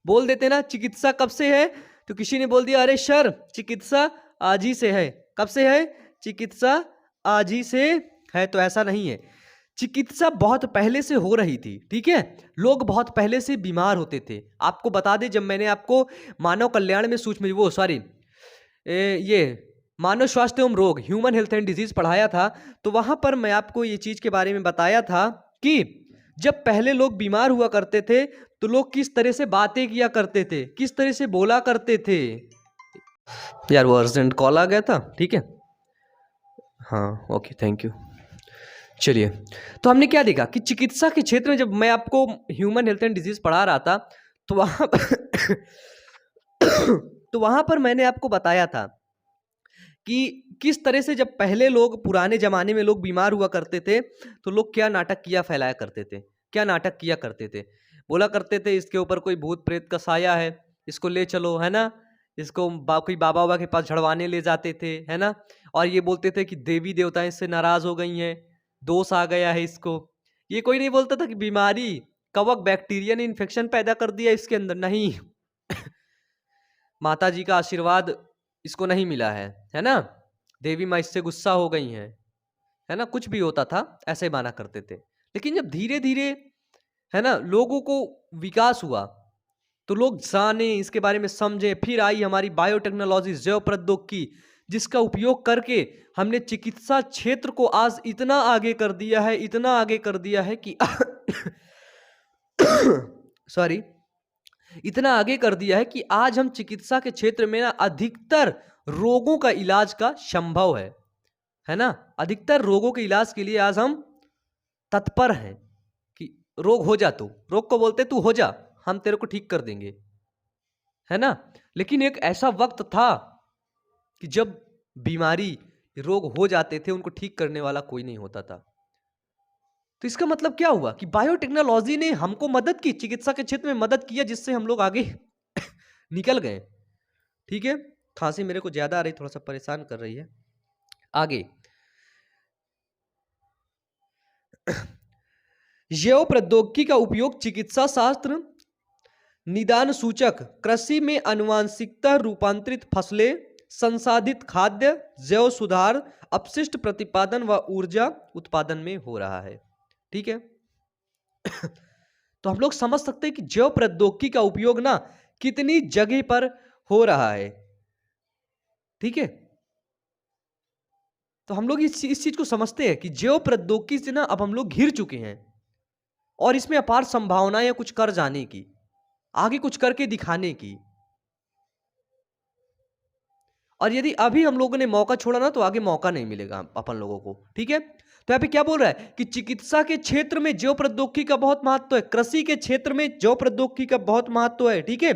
[SPEAKER 1] बोल देते ना चिकित्सा कब से है, तो किसी ने बोल दिया अरे सर चिकित्सा आज ही से है। कब से है? चिकित्सा आज ही से है। तो ऐसा नहीं है, चिकित्सा बहुत पहले से हो रही थी। ठीक है, लोग बहुत पहले से बीमार होते थे। आपको बता दें, जब मैंने आपको मानव कल्याण में सूक्ष्म वो सॉरी ये मानव स्वास्थ्य एवं रोग, ह्यूमन हेल्थ एंड डिजीज पढ़ाया था, तो वहां पर मैं आपको ये चीज के बारे में बताया था कि जब पहले लोग बीमार हुआ करते थे तो लोग किस तरह से बातें किया करते थे, किस तरह से बोला करते थे। यार वो अर्जेंट कॉल आ गया था। ठीक है, हाँ ओके थैंक यू। चलिए, तो हमने क्या देखा कि चिकित्सा के क्षेत्र में जब मैं आपको ह्यूमन हेल्थ एंड डिजीज पढ़ा रहा था तो वहां पर मैंने आपको बताया था कि किस तरह से जब पहले लोग, पुराने जमाने में लोग बीमार हुआ करते थे तो लोग क्या नाटक किया फैलाया करते थे, क्या नाटक किया करते थे। बोला करते थे इसके ऊपर कोई भूत प्रेत का साया है, इसको ले चलो, है ना। इसको कोई बाबा बाबा के पास झड़वाने ले जाते थे, है ना। और ये बोलते थे कि देवी देवताएं इससे नाराज हो गई हैं, दोष आ गया है इसको। ये कोई नहीं बोलता था कि बीमारी, कवक, बैक्टीरिया ने इन्फेक्शन पैदा कर दिया इसके अंदर, नहीं। माता जी का आशीर्वाद इसको नहीं मिला है ना। देवी माँ इससे गुस्सा हो गई हैं, है ना। कुछ भी होता था ऐसे माना करते थे। लेकिन जब धीरे धीरे, है ना, लोगों को विकास हुआ तो लोग जाने, इसके बारे में समझे, फिर आई हमारी बायोटेक्नोलॉजी, जैव प्रौद्योगिकी, जिसका उपयोग करके हमने चिकित्सा क्षेत्र को आज इतना आगे कर दिया है, इतना आगे कर दिया है कि सॉरी, इतना आगे कर दिया है कि आज हम चिकित्सा के क्षेत्र में ना अधिकतर रोगों का इलाज का संभव है ना। अधिकतर रोगों के इलाज के लिए आज हम तत्पर हैं कि रोग हो जा, तू रोग को बोलते तू हो जा, हम तेरे को ठीक कर देंगे, है ना। लेकिन एक ऐसा वक्त था कि जब बीमारी, रोग हो जाते थे, उनको ठीक करने वाला कोई नहीं होता था। तो इसका मतलब क्या हुआ कि बायोटेक्नोलॉजी ने हमको मदद की, चिकित्सा के क्षेत्र में मदद किया, जिससे हम लोग आगे निकल गए। ठीक है, खांसी मेरे को ज्यादा आ रही, थोड़ा सा परेशान कर रही है। आगे जैव प्रौद्योगिकी का उपयोग चिकित्सा शास्त्र, निदान सूचक, कृषि में आनुवांशिकता रूपांतरित फसलें, संसाधित खाद्य, जैव सुधार, अपशिष्ट प्रतिपादन व ऊर्जा उत्पादन में हो रहा है। ठीक है, तो हम लोग समझ सकते हैं कि जैव प्रौद्योगिकी का उपयोग ना कितनी जगह पर हो रहा है। ठीक है, तो हम लोग इस चीज को समझते हैं कि जैव प्रौद्योगिकी से ना अब हम लोग घिर चुके हैं और इसमें अपार संभावनाएं हैं कुछ कर जाने की, आगे कुछ करके दिखाने की। और यदि अभी हम लोगों ने मौका छोड़ा ना तो आगे मौका नहीं मिलेगा अपन लोगों को। ठीक है, तो यहाँ पे क्या बोल रहा है कि चिकित्सा के क्षेत्र में जैव प्रौद्योगिकी का बहुत महत्व है, कृषि के क्षेत्र में जैव प्रौद्योगिकी का बहुत महत्व है। ठीक है,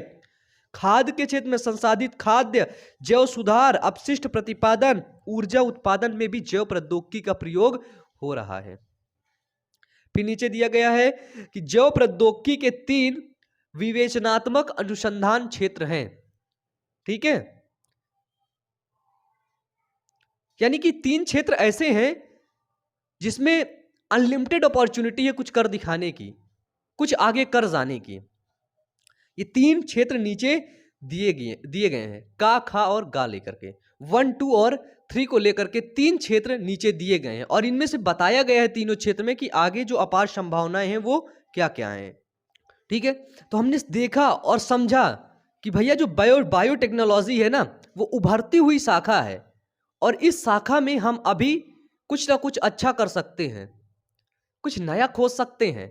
[SPEAKER 1] खाद्य के क्षेत्र में संसाधित खाद्य, जैव सुधार, अपशिष्ट प्रतिपादन, ऊर्जा उत्पादन में भी जैव प्रौद्योगिकी का प्रयोग हो रहा है। फिर नीचे दिया गया है कि जैव प्रौद्योगिकी के 3 विवेचनात्मक अनुसंधान क्षेत्र हैं। ठीक है, यानी कि 3 क्षेत्र ऐसे हैं जिसमें अनलिमिटेड अपॉर्चुनिटी है कुछ कर दिखाने की, कुछ आगे कर जाने की। ये 3 क्षेत्र नीचे दिए गए हैं, का, खा और गा लेकर के, 1, 2 और 3 को लेकर के 3 क्षेत्र नीचे दिए गए हैं और इनमें से बताया गया है तीनों क्षेत्र में कि आगे जो अपार संभावनाएं हैं वो क्या क्या हैं। ठीक है, तो हमने देखा और समझा कि भैया जो बायोटेक्नोलॉजी है ना वो उभरती हुई शाखा है और इस शाखा में हम अभी कुछ ना कुछ अच्छा कर सकते हैं, कुछ नया खोज सकते हैं,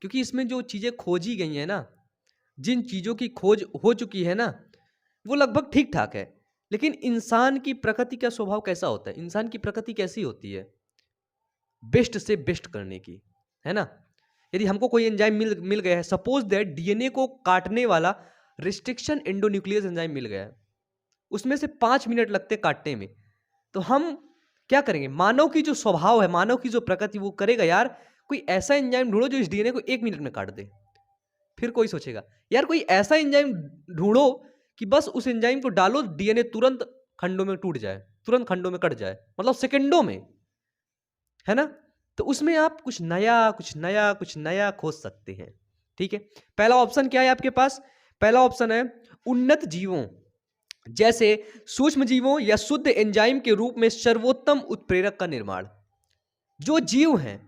[SPEAKER 1] क्योंकि इसमें जो चीजें खोजी गई हैं ना, जिन चीजों की खोज हो चुकी है ना वो लगभग ठीक ठाक है। लेकिन इंसान की प्रकृति का स्वभाव कैसा होता है, इंसान की प्रकृति कैसी होती है, बेस्ट से बेस्ट करने की, है ना। यदि हमको कोई एंजाइम मिल गया है, सपोज दैट डीएनए को काटने वाला रिस्ट्रिक्शन एंडोन्यूक्लियस एंजाइम मिल गया है, उसमें से 5 मिनट लगते काटने में, तो हम क्या करेंगे, मानव की जो स्वभाव है, मानव की जो प्रकृति, वो करेगा यार कोई ऐसा एंजाइम ढूंढो जो इस डीएनए को 1 मिनट में काट दे। फिर कोई सोचेगा यार कोई ऐसा एंजाइम ढूंढो कि बस उस एंजाइम को डालो, डीएनए तुरंत खंडों में टूट जाए, तुरंत खंडों में कट जाए, मतलब सेकंडों में, है ना। तो उसमें आप कुछ नया कुछ नया कुछ नया खोज सकते हैं, ठीक है। पहला ऑप्शन क्या है आपके पास, पहला ऑप्शन है उन्नत जीवों जैसे सूक्ष्म जीवों या शुद्ध एंजाइम के रूप में सर्वोत्तम उत्प्रेरक का निर्माण। जो जीव हैं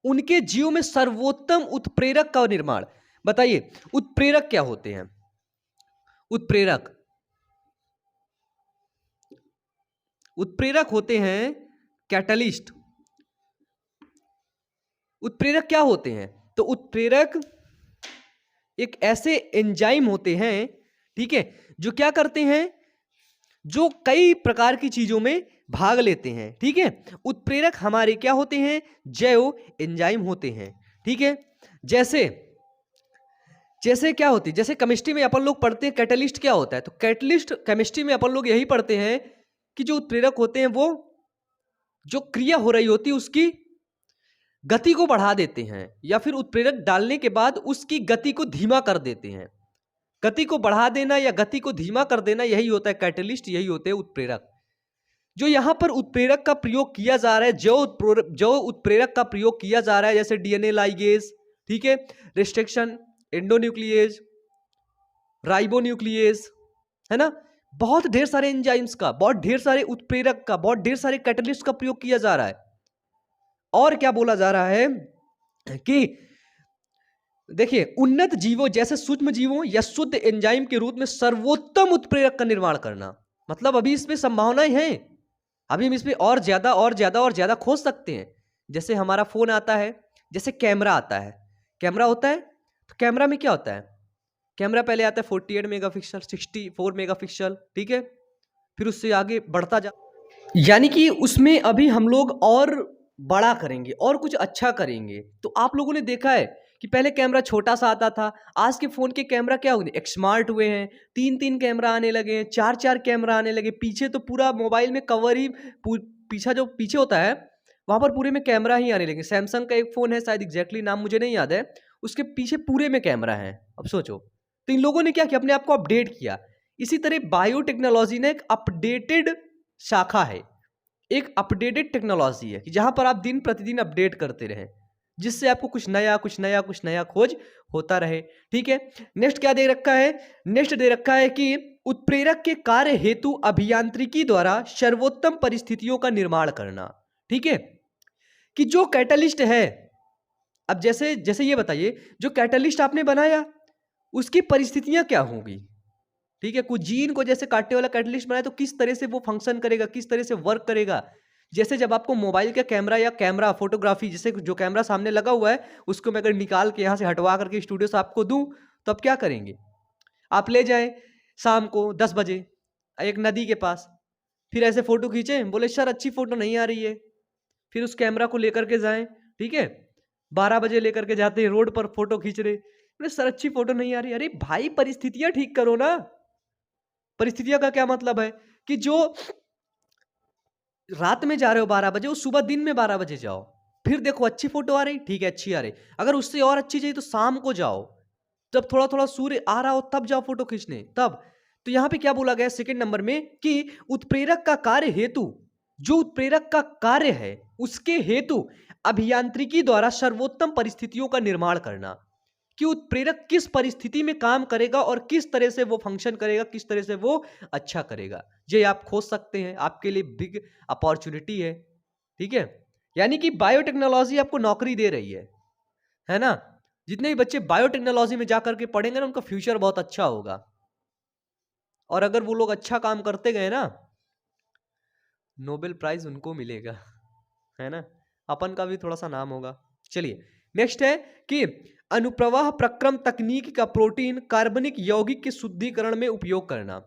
[SPEAKER 1] उनके जीव में सर्वोत्तम उत्प्रेरक का निर्माण। बताइए उत्प्रेरक क्या होते हैं, उत्प्रेरक, उत्प्रेरक होते हैं कैटलिस्ट। उत्प्रेरक क्या होते हैं, तो उत्प्रेरक एक ऐसे एंजाइम होते हैं, ठीक है, जो क्या करते हैं, जो कई प्रकार की चीजों में भाग लेते हैं, ठीक है। उत्प्रेरक हमारे क्या होते हैं, जैव एंजाइम होते हैं, ठीक है। जैसे जैसे क्या होती है, जैसे केमिस्ट्री में अपन लोग पढ़ते हैं कैटलिस्ट क्या होता है, तो कैटलिस्ट केमिस्ट्री में अपन लोग यही पढ़ते हैं कि जो उत्प्रेरक होते हैं वो जो क्रिया हो रही होती है उसकी गति को बढ़ा देते हैं, या फिर उत्प्रेरक डालने के बाद उसकी गति को धीमा कर देते हैं। गति को बढ़ा देना या गति को धीमा कर देना, यही होता है कैटलिस्ट, यही होते हैं उत्प्रेरक। जो यहां पर उत्प्रेरक का प्रयोग किया जा रहा है, जो उत्प्रेरक का प्रयोग किया जा रहा है, जैसे डीएनए लाइगेज, ठीक है, रिस्ट्रिक्शन एंडोन्यूक्लियेज, राइबोन्यूक्लियेज, है ना, बहुत ढेर सारे एंजाइम्स का, बहुत ढेर सारे उत्प्रेरक का, बहुत ढेर सारे कैटलिस्ट का प्रयोग किया जा रहा है। और क्या बोला जा रहा है कि देखिए उन्नत जीवों जैसे सूक्ष्म जीवों या शुद्ध एंजाइम के रूप में सर्वोत्तम उत्प्रेरक का निर्माण करना, मतलब अभी इसमें संभावनाएं हैं, अभी हम इसमें और ज्यादा और ज्यादा और ज्यादा खोज सकते हैं। जैसे हमारा फोन आता है, जैसे कैमरा आता है, कैमरा होता है, तो कैमरा में क्या होता है, कैमरा पहले आता है 48 मेगापिक्सल, 64 मेगापिक्सल, ठीक है, फिर उससे आगे बढ़ता जा, यानी कि उसमें अभी हम लोग और बड़ा करेंगे और कुछ अच्छा करेंगे। तो आप लोगों ने देखा है कि पहले कैमरा छोटा सा आता था, आज के फोन के कैमरा क्या हुए, स्मार्ट हुए हैं, 3-3 कैमरा आने लगे हैं, 4-4 कैमरा आने लगे, पीछे तो पूरा मोबाइल में कवर ही, पीछा जो पीछे होता है वहां पर पूरे में कैमरा ही आने लगे। सैमसंग का एक फोन है, शायद एग्जैक्टली नाम मुझे नहीं याद है, उसके पीछे पूरे में कैमरा है। अब सोचो, तो इन लोगों ने क्या किया, अपने आप को अपडेट किया। इसी तरह बायोटेक्नोलॉजी ने एक अपडेटेड शाखा है, एक अपडेटेड टेक्नोलॉजी है कि जहां पर आप दिन प्रतिदिन अपडेट करते रहें, जिससे आपको कुछ नया कुछ नया कुछ नया खोज होता रहे, ठीक है। नेक्स्ट क्या दे रखा है, नेक्स्ट दे रखा है कि उत्प्रेरक के कार्य हेतु अभियांत्रिकी द्वारा सर्वोत्तम परिस्थितियों का निर्माण करना, ठीक है। कि जो कैटलिस्ट है, अब जैसे जैसे ये बताइए, जो कैटलिस्ट आपने बनाया उसकी परिस्थितियां क्या होंगी, ठीक है। कुछ जीन को जैसे काटने वाला कैटलिस्ट बनाए तो किस तरह से वो फंक्शन करेगा, किस तरह से वर्क करेगा। जैसे जब आपको मोबाइल का कैमरा या कैमरा फोटोग्राफी, जैसे जो कैमरा सामने लगा हुआ है उसको मैं अगर निकाल के यहाँ से हटवा करके स्टूडियो से आपको दूं, तो आप क्या करेंगे, आप ले जाएं शाम को 10 बजे एक नदी के पास, फिर ऐसे फोटो खींचे, बोले सर अच्छी फोटो नहीं आ रही है, फिर उस कैमरा को लेकर के जाएं, ठीक है, 12 बजे लेकर के जाते हैं, रोड पर फोटो खींच रहे, बोले सर अच्छी फोटो नहीं आ रही। अरे भाई परिस्थितियां ठीक करो ना। परिस्थितियां का क्या मतलब है कि जो रात में जा रहे हो 12 बजे, वो सुबह दिन में 12 बजे जाओ, फिर देखो अच्छी फोटो आ रही, ठीक है अच्छी आ रही, अगर उससे और अच्छी चाहिए तो शाम को जाओ, जब थोड़ा थोड़ा सूर्य आ रहा हो तब जाओ फोटो खींचने, तब। तो यहां पे क्या बोला गया सेकंड नंबर में कि उत्प्रेरक का कार्य हेतु, जो उत्प्रेरक का कार्य है उसके हेतु अभियांत्रिकी द्वारा सर्वोत्तम परिस्थितियों का निर्माण करना, कि उत्प्रेरक किस परिस्थिति में काम करेगा और किस तरह से वो फंक्शन करेगा, किस तरह से वो अच्छा करेगा, ये आप खोज सकते हैं, आपके लिए बिग अपॉर्चुनिटी है, ठीक है। यानी कि बायोटेक्नोलॉजी आपको नौकरी दे रही है ना। जितने भी बच्चे बायोटेक्नोलॉजी में जाकर के पढ़ेंगे ना, उनका फ्यूचर बहुत अच्छा होगा, और अगर वो लोग अच्छा काम करते गए ना, नोबेल प्राइज उनको मिलेगा, है ना, अपन का भी थोड़ा सा नाम होगा। चलिए नेक्स्ट है कि अनुप्रवाह प्रक्रम तकनीक का प्रोटीन कार्बनिक यौगिक के शुद्धिकरण में उपयोग करना।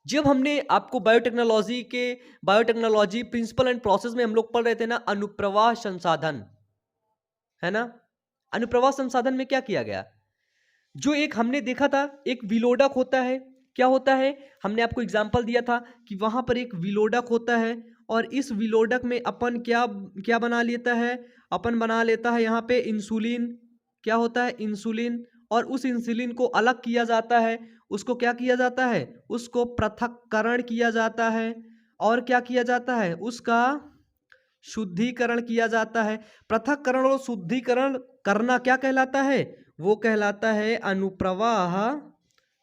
[SPEAKER 1] जब हमने आपको बायोटेक्नोलॉजी प्रिंसिपल एंड प्रोसेस में हम लोग पढ़ रहे थे ना, अनुप्रवाह संसाधन, है ना। अनुप्रवाह संसाधन में क्या किया गया, जो एक हमने देखा था, एक विलोडक होता है। क्या होता है, हमने आपको एग्जांपल दिया था कि वहां पर एक विलोडक होता है और इस विलोडक में अपन क्या क्या बना लेता है, अपन बना लेता है यहाँ पे इंसुलिन। क्या होता है, इंसुलिन। और उस इंसुलिन को अलग किया जाता है, उसको क्या किया जाता है, उसको पृथक्करण किया जाता है। और क्या किया जाता है, उसका शुद्धिकरण किया जाता है। पृथक्करण और शुद्धिकरण करना क्या कहलाता है, वो कहलाता है अनुप्रवाह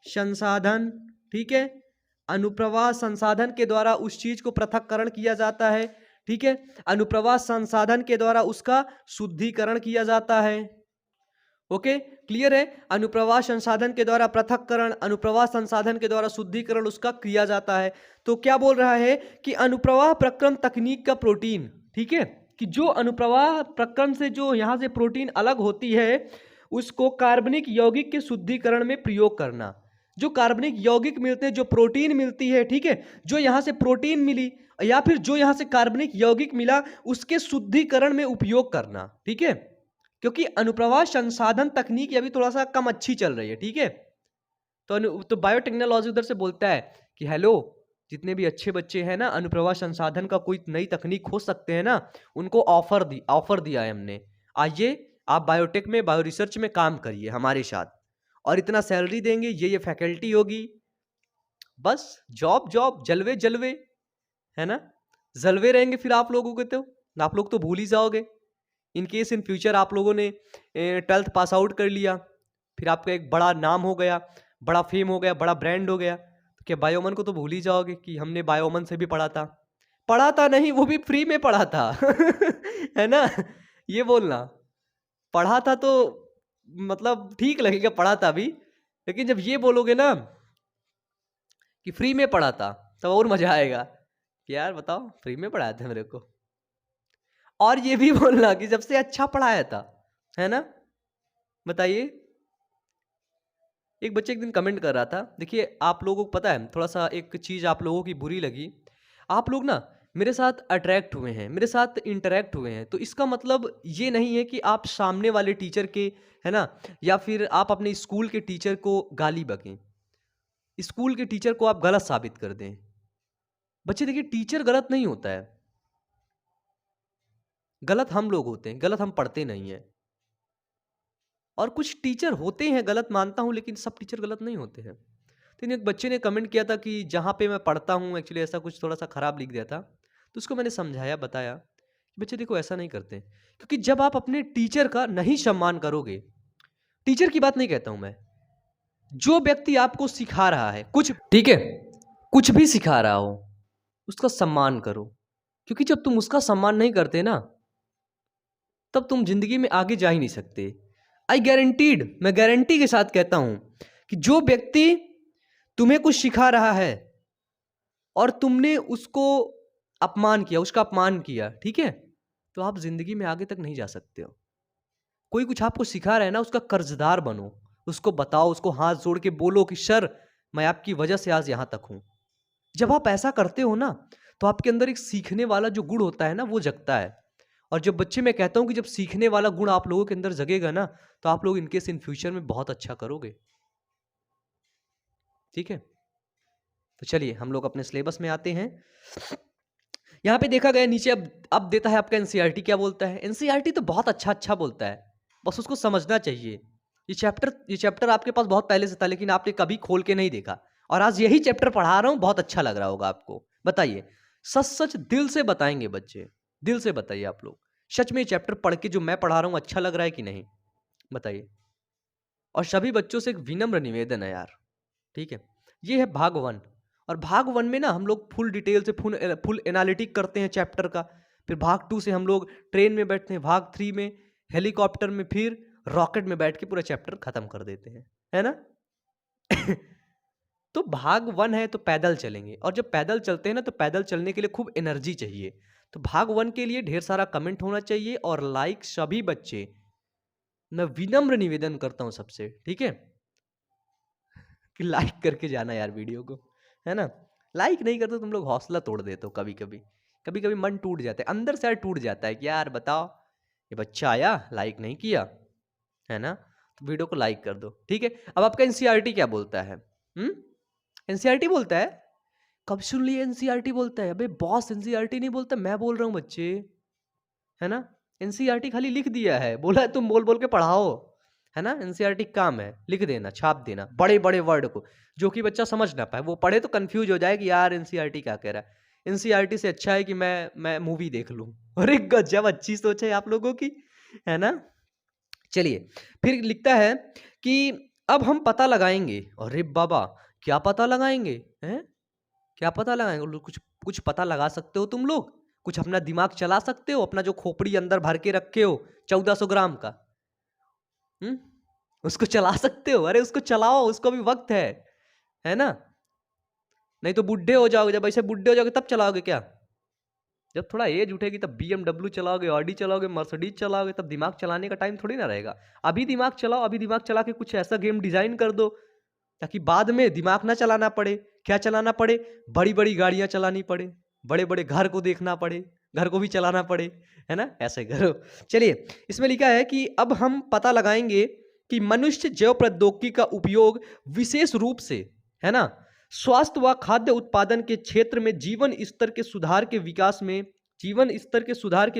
[SPEAKER 1] संसाधन। ठीक है, अनुप्रवाह संसाधन के द्वारा उस चीज को पृथक्करण किया जाता है। ठीक है, अनुप्रवाह संसाधन के द्वारा उसका शुद्धिकरण किया जाता है। ओके, क्लियर है। अनुप्रवाह संसाधन के द्वारा पृथक्करण, अनुप्रवाह संसाधन के द्वारा शुद्धिकरण उसका किया जाता है। तो क्या बोल रहा है कि अनुप्रवाह प्रक्रम तकनीक का प्रोटीन, ठीक है, कि जो अनुप्रवाह प्रक्रम से जो यहां से प्रोटीन अलग होती है उसको कार्बनिक यौगिक के शुद्धिकरण में प्रयोग करना। जो कार्बनिक यौगिक मिलते हैं, जो प्रोटीन मिलती है, ठीक है, जो यहां से प्रोटीन मिली या फिर जो यहां से कार्बनिक यौगिक मिला उसके शुद्धिकरण में उपयोग करना। ठीक है, क्योंकि अनुप्रवाह संसाधन तकनीक अभी थोड़ा सा कम अच्छी चल रही है। ठीक है, तो बायोटेक्नोलॉजी उधर से बोलता है कि हेलो, जितने भी अच्छे बच्चे हैं ना, अनुप्रवाह संसाधन का कोई नई तकनीक खोज सकते हैं ना, उनको ऑफर दिया है हमने, आइए आप बायोटेक में, बायो रिसर्च में काम करिए हमारे साथ, और इतना सैलरी देंगे, ये फैकल्टी होगी, बस जॉब जॉब, जलवे जलवे, है ना। जलवे रहेंगे फिर आप लोगों के, तो आप लोग तो भूल ही जाओगे। इन केस इन फ्यूचर आप लोगों ने 12th पास आउट कर लिया, फिर आपका एक बड़ा नाम हो गया, बड़ा फेम हो गया, बड़ा ब्रांड हो गया, तो क्या बायोमन को तो भूल ही जाओगे कि हमने बायोमन से भी पढ़ा था नहीं, वो भी फ्री में पढ़ा था है ना। ये बोलना पढ़ा था तो मतलब ठीक लगेगा, पढ़ा था भी, लेकिन जब ये बोलोगे ना कि फ्री में पढ़ा था तब और मजा आएगा कि यार बताओ फ्री में पढ़ाया था मेरे को। और ये भी बोलना कि सबसे अच्छा पढ़ाया था, है ना। बताइए, एक बच्चे एक दिन कमेंट कर रहा था, देखिए आप लोगों को पता है, थोड़ा सा एक चीज़ आप लोगों की बुरी लगी, आप लोग ना मेरे साथ अट्रैक्ट हुए हैं, मेरे साथ इंटरेक्ट हुए हैं, तो इसका मतलब ये नहीं है कि आप सामने वाले टीचर के, है ना, या फिर आप अपने स्कूल के टीचर को गाली बकें, स्कूल के टीचर को आप गलत साबित कर दें। बच्चे देखिए, टीचर गलत नहीं होता है, गलत हम लोग होते हैं, गलत हम पढ़ते नहीं हैं। और कुछ टीचर होते हैं गलत, मानता हूं, लेकिन सब टीचर गलत नहीं होते हैं। तो एक बच्चे ने कमेंट किया था कि जहाँ पे मैं पढ़ता हूँ, एक्चुअली ऐसा कुछ थोड़ा सा खराब लिख दिया था, तो उसको मैंने समझाया, बताया कि बच्चे देखो ऐसा नहीं करते, क्योंकि जब आप अपने टीचर का नहीं सम्मान करोगे, टीचर की बात नहीं कहता हूं मैं, जो व्यक्ति आपको सिखा रहा है कुछ, ठीक है, कुछ भी सिखा रहा हो, उसका सम्मान करो, क्योंकि जब तुम उसका सम्मान नहीं करते ना, तब तुम जिंदगी में आगे जा ही नहीं सकते। आई गारंटीड, मैं गारंटी के साथ कहता हूं कि जो व्यक्ति तुम्हें कुछ सिखा रहा है और तुमने उसको अपमान किया, उसका अपमान किया, ठीक है, तो आप जिंदगी में आगे तक नहीं जा सकते हो। कोई कुछ आपको सिखा रहा है ना, उसका कर्जदार बनो, उसको बताओ, उसको हाथ जोड़ के बोलो कि सर मैं आपकी वजह से आज यहां तक हूं। जब आप ऐसा करते हो ना, तो आपके अंदर एक सीखने वाला जो गुण होता है ना, वो जगता है। और जब बच्चे, मैं कहता हूं कि जब सीखने वाला गुण आप लोगों के अंदर जगेगा ना, तो आप लोग इनकेस इन फ्यूचर में बहुत अच्छा करोगे। ठीक है, तो चलिए हम लोग अपने सिलेबस में आते हैं। यहाँ पे देखा गया नीचे, अब देता है आपका एनसीईआरटी क्या बोलता है। एनसीईआरटी तो बहुत अच्छा बोलता है, बस उसको समझना चाहिए। ये चैप्टर आपके पास बहुत पहले से था, लेकिन आपने कभी खोल के नहीं देखा, और आज यही चैप्टर पढ़ा रहा हूँ, बहुत अच्छा लग रहा होगा आपको। बताइए, सच सच दिल से बताएंगे बच्चे, दिल से बताइए आप लोग, सच में ये चैप्टर पढ़ के जो मैं पढ़ा रहा हूँ अच्छा लग रहा है कि नहीं, बताइए। और सभी बच्चों से एक विनम्र निवेदन है यार, ठीक है, ये है भाग 1, और भाग 1 में ना हम लोग फुल डिटेल से फुल एनालिटिक करते हैं चैप्टर का। फिर भाग 2 से हम लोग ट्रेन में बैठते हैं, भाग 3 में हेलीकॉप्टर में, फिर रॉकेट में बैठ के पूरा चैप्टर खत्म कर देते हैं, है ना। तो भाग 1 है तो पैदल चलेंगे, और जब पैदल चलते हैं ना, तो पैदल चलने के लिए खूब एनर्जी चाहिए। तो भाग 1 के लिए ढेर सारा कमेंट होना चाहिए और लाइक, सभी बच्चे, मैं विनम्र निवेदन करता हूं सबसे, ठीक है, कि लाइक करके जाना यार वीडियो को, है ना। लाइक नहीं करते तुम लोग हौसला तोड़ देते हो। कभी कभी कभी कभी मन टूट जाता है, अंदर से यार टूट जाता है कि यार बताओ ये बच्चा आया लाइक नहीं किया, है ना। तो वीडियो को लाइक कर दो, ठीक है। अब आपका एनसीईआरटी क्या बोलता है? एनसीईआरटी बोलता है, कब सुन लिए एनसीईआरटी बोलता है? अबे बॉस एनसीईआरटी नहीं बोलता, मैं बोल रहा हूँ बच्चे, है ना। एनसीईआरटी खाली लिख दिया है, बोला है तुम बोल बोल के पढ़ाओ, है ना। एनसीईआरटी काम है लिख देना, छाप देना बड़े बड़े वर्ड को, जो कि बच्चा समझ ना पाए। वो पढ़े तो कंफ्यूज हो जाए कि यार एनसीईआरटी क्या कह रहा है। एनसीईआरटी से अच्छा है कि मैं मूवी देख लूं। अरे गजब अच्छी सोच है आप लोगों की, है ना। चलिए फिर लिखता है कि अब हम पता लगाएंगे। अरे बाबा क्या पता लगाएंगे हैं? क्या पता लगाएंगे? कुछ कुछ पता लगा सकते हो तुम लोग? कुछ अपना दिमाग चला सकते हो? अपना जो खोपड़ी अंदर भर के रखे हो 1400 ग्राम का, उसको चला सकते हो? अरे उसको चलाओ, उसको भी वक्त है ना। नहीं तो बुढ़े हो जाओगे, जब ऐसे बुढ़े हो जाओगे तब चलाओगे क्या? जब थोड़ा एज उठेगी तब BMW चलाओगे, ऑडी चलाओगे, मर्सिडीज चलाओगे, तब दिमाग चलाने का टाइम थोड़ी ना रहेगा। अभी दिमाग चलाओ, अभी दिमाग चला के कुछ ऐसा गेम डिजाइन कर दो ताकि बाद में दिमाग ना चलाना पड़े। क्या चलाना पड़े? बड़ी बड़ी गाड़ियां चलानी पड़े, बड़े बड़े घर को देखना पड़े, घर को भी चलाना पड़े, है ना। ऐसे करो। चलिए इसमें लिखा है कि अब हम पता लगाएंगे कि मनुष्य जैव प्रौद्योगिकी का उपयोग विशेष रूप से, है ना, स्वास्थ्य व खाद्य उत्पादन के क्षेत्र में जीवन स्तर के सुधार के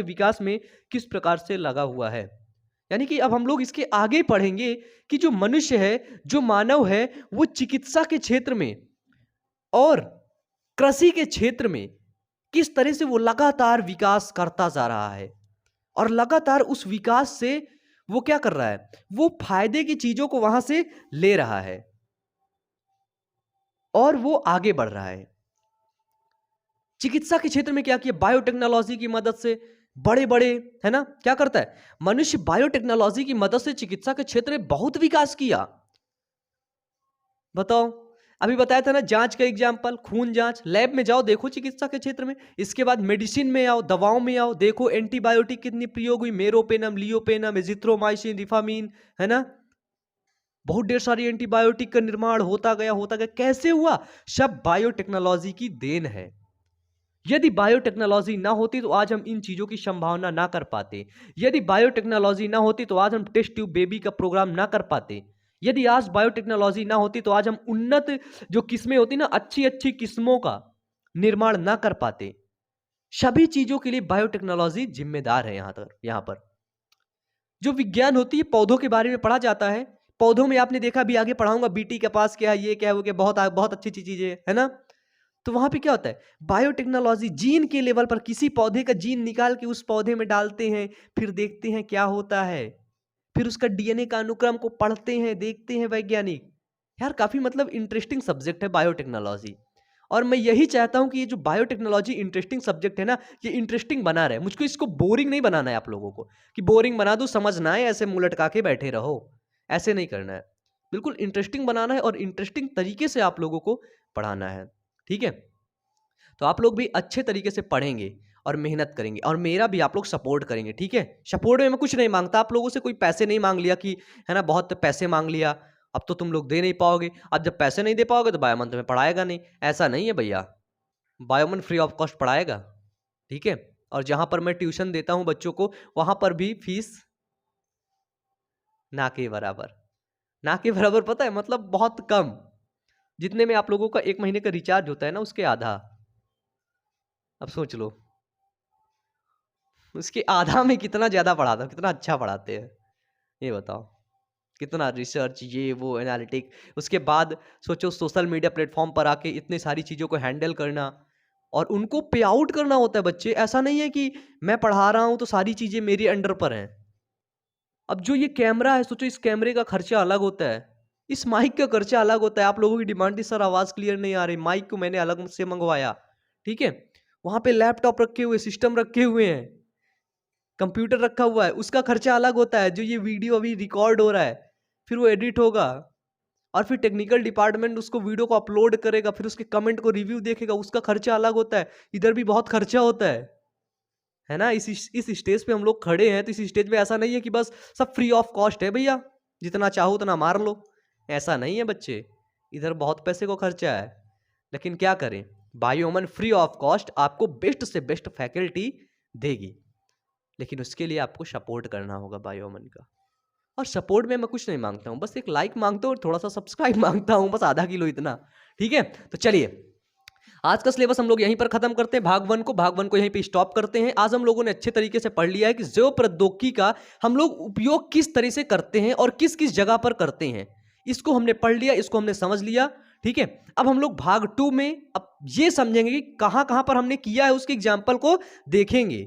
[SPEAKER 1] विकास में किस प्रकार से लगा हुआ है। यानी कि अब हम लोग इसके आगे पढ़ेंगे कि जो मनुष्य है, जो मानव है, वो चिकित्सा के क्षेत्र में और कृषि के क्षेत्र में किस तरह से वो लगातार विकास करता जा रहा है, और लगातार उस विकास से वो क्या कर रहा है, वो फायदे की चीजों को वहां से ले रहा है और वो आगे बढ़ रहा है। चिकित्सा के क्षेत्र में क्या किया? बायोटेक्नोलॉजी की मदद से बड़े बड़े, है ना, क्या करता है मनुष्य? बायोटेक्नोलॉजी की मदद से चिकित्सा के क्षेत्र में बहुत विकास किया। बताओ, अभी बताया था ना जांच का एग्जांपल, खून जांच, लैब में जाओ देखो चिकित्सा के क्षेत्र में। इसके बाद मेडिसिन में आओ, दवाओं में आओ, देखो एंटीबायोटिक कितनी प्रयोग हुई, मेरोपेनम, लियोपेनम, एजिथ्रोमाइसिन, रिफामिन, है ना। बहुत ढेर सारी एंटीबायोटिक का निर्माण होता गया। कैसे हुआ? सब बायोटेक्नोलॉजी की देन है। यदि बायोटेक्नोलॉजी ना होती तो आज हम इन चीजों की संभावना ना कर पाते। यदि बायोटेक्नोलॉजी ना होती तो आज हम टेस्ट ट्यूब बेबी का प्रोग्राम ना कर पाते। यदि आज बायोटेक्नोलॉजी ना होती तो आज हम उन्नत जो किस्में होती ना, अच्छी अच्छी किस्मों का निर्माण ना कर पाते। सभी चीजों के लिए बायोटेक्नोलॉजी जिम्मेदार है। यहां पर जो विज्ञान होती है, पौधों के बारे में पढ़ा जाता है। पौधों में आपने देखा, भी आगे पढ़ाऊंगा, बीटी के पास क्या है, ये क्या है, वो क्या, बहुत बहुत अच्छी अच्छी चीजें है ना। तो वहां पे क्या होता है? बायोटेक्नोलॉजी जीन के लेवल पर किसी पौधे का जीन निकाल के उस पौधे में डालते हैं, फिर देखते हैं क्या होता है, फिर उसका डीएनए का अनुक्रम को पढ़ते हैं, देखते हैं वैज्ञानिक। यार काफी मतलब इंटरेस्टिंग सब्जेक्ट है बायोटेक्नोलॉजी। और मैं यही चाहता हूं कि ये जो बायोटेक्नोलॉजी इंटरेस्टिंग सब्जेक्ट है ना, ये इंटरेस्टिंग बना रहे। मुझको इसको बोरिंग नहीं बनाना है आप लोगों को, कि बोरिंग बना दो, समझ ना आए, ऐसे मुंह लटका के बैठे रहो, ऐसे नहीं करना है। बिल्कुल इंटरेस्टिंग बनाना है और इंटरेस्टिंग तरीके से आप लोगों को पढ़ाना है, ठीक है। तो आप लोग भी अच्छे तरीके से पढ़ेंगे और मेहनत करेंगे, और मेरा भी आप लोग सपोर्ट करेंगे, ठीक है। सपोर्ट में मैं कुछ नहीं मांगता आप लोगों से, कोई पैसे नहीं मांग लिया कि, है ना, बहुत पैसे मांग लिया, अब तो तुम लोग दे नहीं पाओगे। अब जब पैसे नहीं दे पाओगे तो बायोमन तुम्हें पढ़ाएगा नहीं, ऐसा नहीं है भैया। बायोमन फ्री ऑफ कॉस्ट पढ़ाएगा, ठीक है। और जहां पर मैं ट्यूशन देता हूं बच्चों को, वहां पर भी फीस ना के बराबर, ना के बराबर, पता है मतलब बहुत कम। जितने में आप लोगों का एक महीने का रिचार्ज होता है ना, उसके आधा। अब सोच लो उसके आधा में कितना ज्यादा पढ़ाता, कितना अच्छा पढ़ाते हैं, ये बताओ। कितना रिसर्च, ये वो एनालिटिक, उसके बाद सोचो सोशल मीडिया प्लेटफॉर्म पर आके इतनी सारी चीज़ों को हैंडल करना, और उनको पे आउट करना होता है बच्चे। ऐसा नहीं है कि मैं पढ़ा रहा हूँ तो सारी चीज़ें मेरे अंडर पर हैं। अब जो ये कैमरा है, सोचो इस कैमरे का खर्चा अलग होता है, इस माइक का खर्चा अलग होता है। आप लोगों की डिमांड थी सर आवाज़ क्लियर नहीं आ रही, माइक को मैंने अलग से मंगवाया, ठीक है। वहाँ पे लैपटॉप रखे हुए, सिस्टम रखे हुए हैं, कंप्यूटर रखा हुआ है, उसका खर्चा अलग होता है। जो ये वीडियो अभी रिकॉर्ड हो रहा है, फिर वो एडिट होगा, और फिर टेक्निकल डिपार्टमेंट उसको वीडियो को अपलोड करेगा, फिर उसके कमेंट को रिव्यू देखेगा, उसका खर्चा अलग होता है। इधर भी बहुत खर्चा होता है ना। इस स्टेज पे हम लोग खड़े हैं, तो इस स्टेज पे ऐसा नहीं है कि बस सब फ्री ऑफ कॉस्ट है भैया, जितना चाहो उतना मार लो, ऐसा नहीं है बच्चे। इधर बहुत पैसे को खर्चा है, लेकिन क्या करें, बायोमन फ्री ऑफ कॉस्ट आपको बेस्ट से बेस्ट फैकल्टी देगी, लेकिन उसके लिए आपको सपोर्ट करना होगा बायोमन का। और सपोर्ट में मैं कुछ नहीं मांगता हूं, बस एक लाइक मांगता हूं और थोड़ा सा सब्सक्राइब मांगता हूं, बस आधा किलो इतना, ठीक है। तो चलिए आज का सिलेबस हम लोग यहीं पर खत्म करते हैं, भाग वन को यहीं पे स्टॉप करते हैं। आज हम लोगों ने अच्छे तरीके से पढ़ लिया है कि जैव प्रौद्योगिकी का हम लोग उपयोग किस तरह से करते हैं और किस किस जगह पर करते हैं, इसको हमने पढ़ लिया, इसको हमने समझ लिया, ठीक है। अब हम लोग भाग 2 में अब ये समझेंगे कि कहां कहां पर हमने किया है, उसके एग्जाम्पल को देखेंगे,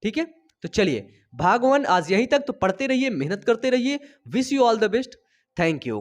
[SPEAKER 1] ठीक है। तो चलिए भाग 1 आज यहीं तक, तो पढ़ते रहिए, मेहनत करते रहिए। Wish you all the best, thank you.